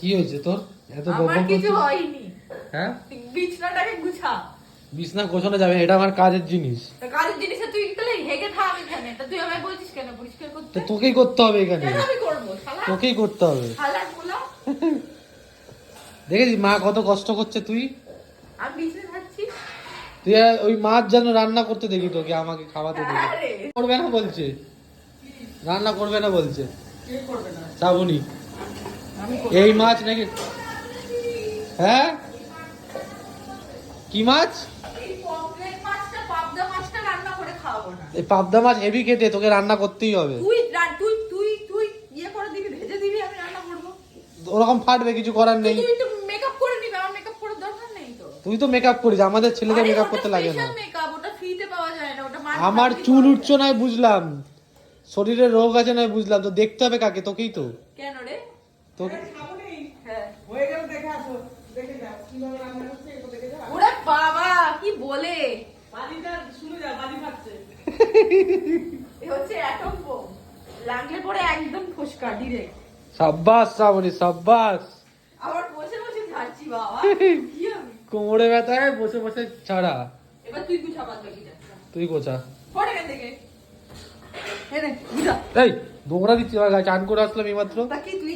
কি হয়েছে তোর? এত আমার কিছু হয়নি। হ্যাঁ, বিছনাটাকে গুছা। বিছনা গোছানো যাবে, এটা আমার কাজের জিনিস। তা কাজের জিনিসে তুই তাহলে হেগে থাক এখানে। তা তুই আমায় বলছিস কেন পরিষ্কার করতে? তো তোকেই করতে হবে এখানে, কেন আমি করবো শালা? তোকেই করতে হবে। শালা গুলা। দেখেছিস মা কত কষ্ট করছে, তুই আমি বিছনা খাচ্ছি। তুই ওই মাছ যেন রান্না করতে দেখি তোকে, আমাকে খাওয়াতে দেখি। আরে করবে না বলছে, রান্না করবে না বলছে। কে করবে না? শ্রাবণী, আমি এই মাছ নাকি? হ্যাঁ, কি মাছ? এই পমফ্রেট মাছটা পাবদা মাছটা রান্না করে খাওয়াবো না। এই পাবদা মাছ হেভি খেতে, তোকে রান্না করতেই হবে। তুই তুই ইয়ে করে দিবি, ভেজে দিবি, আমি রান্না করবো। ওরকম ফাটবে, কিছু করার নেই। তুই তো মেকআপ করে নিবি, আমার মেকআপ করার দরকার নেই তো। তুই তো মেকআপ করিস, আমাদের ছেলেদের মেকআপ করতে লাগে না। মেকআপ ওটা ফ্রিতে পাওয়া যায় না, ওটা আমার চুল উঠছো নয় বুঝলাম, শরীরে রোগ আছে নয় বুঝলাম, তো দেখতে হবে কাকে? তোকেই তো। কেন রে? তোকে। হ্যাঁ হয়ে গেল, দেখে আসো, দেখে যাও কিভাবে রান্না করছে, এগুলো দেখে যাও। ওরে বাবা কি বলে, বাড়িটা শুনে যাও, বাড়ি ফাটছে। এ হচ্ছে অ্যাটম বোম, লাগলে পরে একদম ফসকা ডিরেক্ট। সাব্বাস শ্রাবণী, সাব্বাস। আবার বসে বসে ঝাড়ছি বাবা, কি আমি? কোমরে ব্যথায় বসে বসে ছাড়া। এবার তুই গুছা বাদ বাকিটা। তুই কোচা। পড়ে গেছে থেকে হে রে গুছা। এই নোংরা দিচ্ছি, চান করে আসলাম এইমাত্র। তা কি তুই